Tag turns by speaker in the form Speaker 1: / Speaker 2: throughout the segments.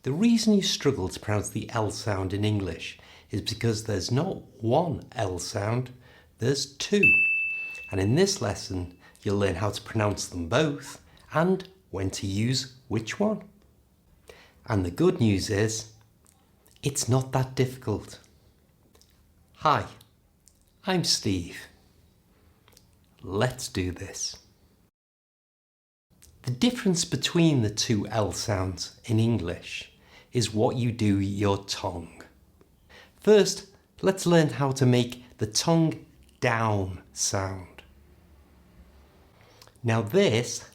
Speaker 1: The reason you struggle to pronounce the L sound in English is because there's not one L sound, there's two. And in this lesson, you'll learn how to pronounce them both and when to use which one. And the good news is, it's not that difficult. Hi, I'm Steve. Let's do this. The difference between the two L sounds in English is what you do with your tongue. First, let's learn how to make the tongue down sound. Now this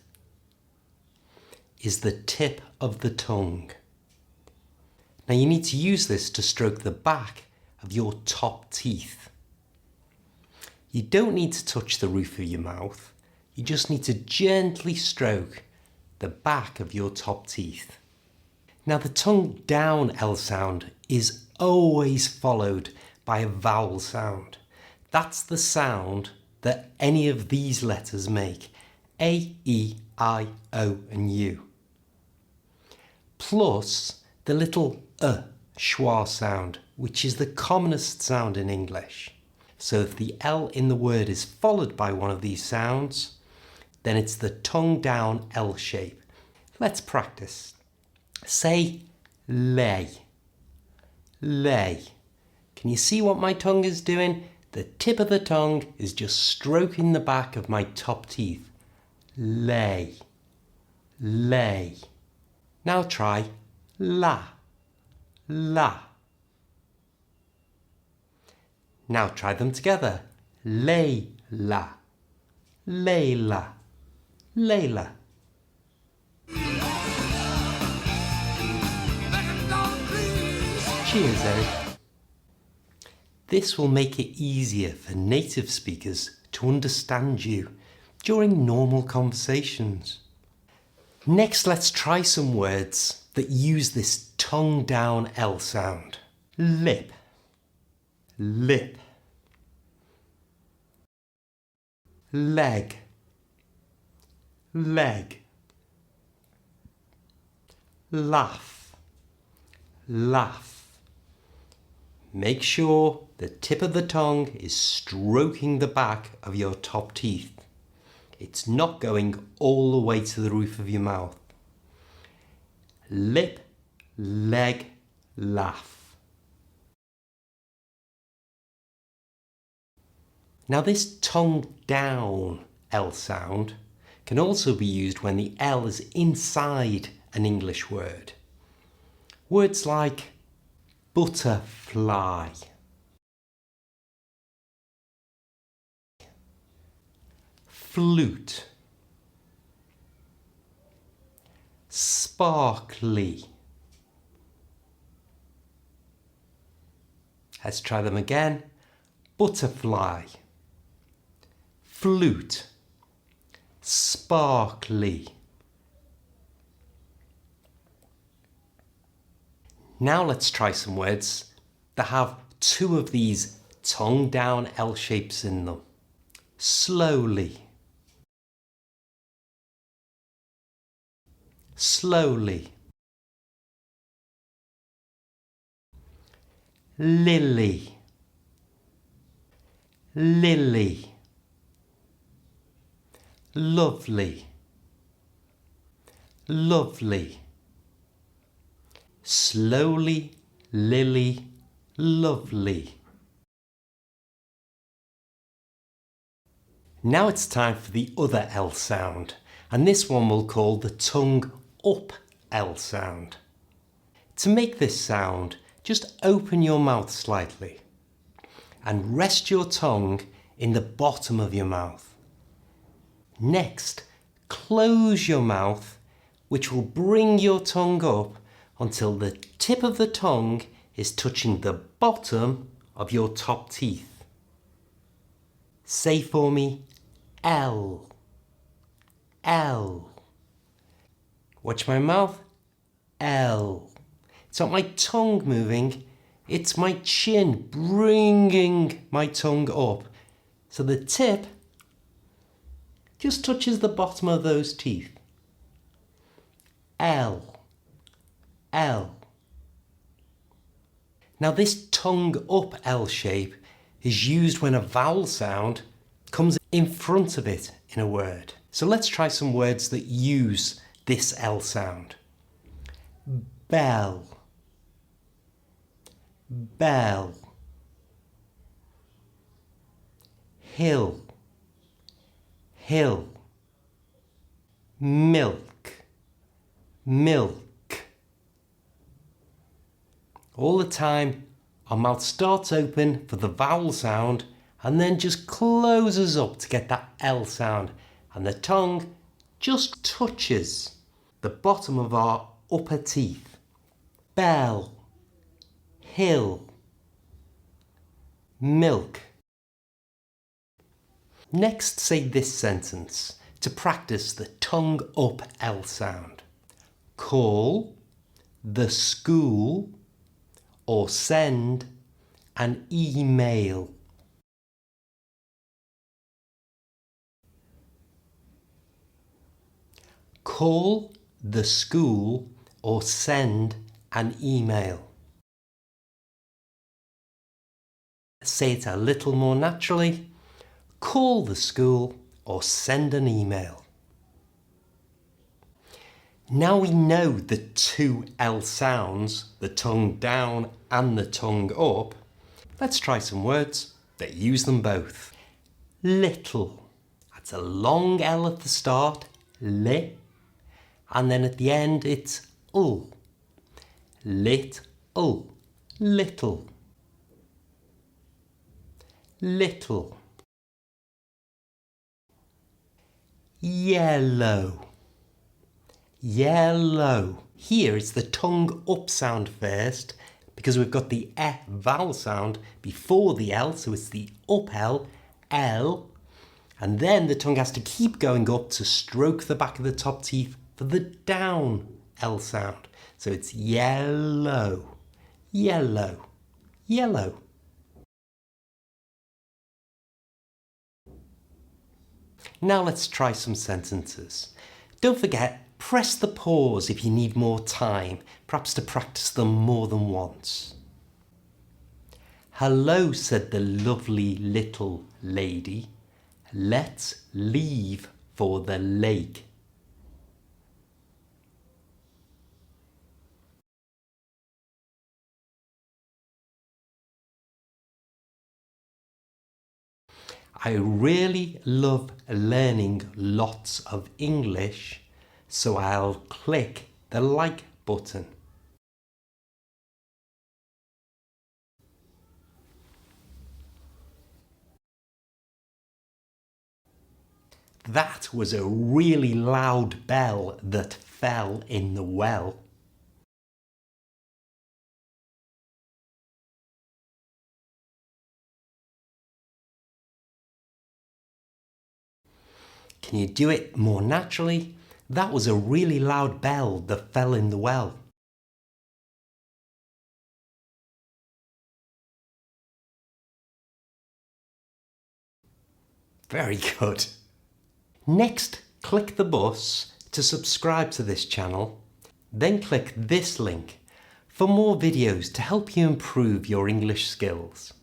Speaker 1: is the tip of the tongue. Now you need to use this to stroke the back of your top teeth. You don't need to touch the roof of your mouth. You just need to gently stroke the back of your top teeth. Now the tongue down L sound is always followed by a vowel sound. That's the sound that any of these letters make. A, E, I, O and U. Plus the little schwa sound, which is the commonest sound in English. So if the L in the word is followed by one of these sounds, then it's the tongue down L shape. Let's practice. Say lay. Lay. Can you see what my tongue is doing? The tip of the tongue is just stroking the back of my top teeth. Lay. Lay. Now try la. La. Now try them together. Layla. Layla. Layla. Cheers, Eric. This will make it easier for native speakers to understand you during normal conversations. Next, let's try some words that use this tongue down L sound. Lip. Lip. Leg. Leg. Laugh. Laugh. Make sure the tip of the tongue is stroking the back of your top teeth. It's not going all the way to the roof of your mouth. Lip, leg, laugh. Now this tongue down L sound can also be used when the L is inside an English word. Words like butterfly, flute, sparkly. Let's try them again. Butterfly, flute, sparkly. Now let's try some words that have two of these tongue down L shapes in them. Slowly. Slowly. Lily. Lily. Lovely. Lovely. Slowly, lily, lovely. Now it's time for the other L sound, and this one we'll call the tongue up L sound. To make this sound, just open your mouth slightly and rest your tongue in the bottom of your mouth. Next, close your mouth, which will bring your tongue up until the tip of the tongue is touching the bottom of your top teeth. Say for me, L. L. Watch my mouth. L. It's not my tongue moving, it's my chin bringing my tongue up. So the tip just touches the bottom of those teeth. L. L. Now this tongue up L shape is used when a vowel sound comes in front of it in a word. So let's try some words that use this L sound. Bell, bell. Hill, hill. Milk, milk. All the time our mouth starts open for the vowel sound and then just closes up to get that L sound, and the tongue just touches the bottom of our upper teeth. Bell, hill, milk. Next, say this sentence to practice the tongue up L sound. Call the school or send an email. Call the school or send an email. Say it a little more naturally. Call the school or send an email. Now we know the two L sounds, the tongue down and the tongue up. Let's try some words that use them both. Little. That's a long L at the start, li, and then at the end it's ul. Lit-ul, little. Little. Yellow, yellow. Here it's the tongue up sound first because we've got the E vowel sound before the L, so it's the up L, L, and then the tongue has to keep going up to stroke the back of the top teeth for the down L sound. So it's yellow, yellow, yellow. Now let's try some sentences. Don't forget, press the pause if you need more time, perhaps to practice them more than once. Hello, said the lovely little lady. Let's leave for the lake. I really love learning lots of English, so I'll click the like button. That was a really loud bell that fell in the well. Can you do it more naturally? That was a really loud bell that fell in the well. Very good. Next, click the bus to subscribe to this channel, then click this link for more videos to help you improve your English skills.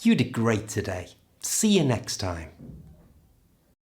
Speaker 1: You did great today. See you next time.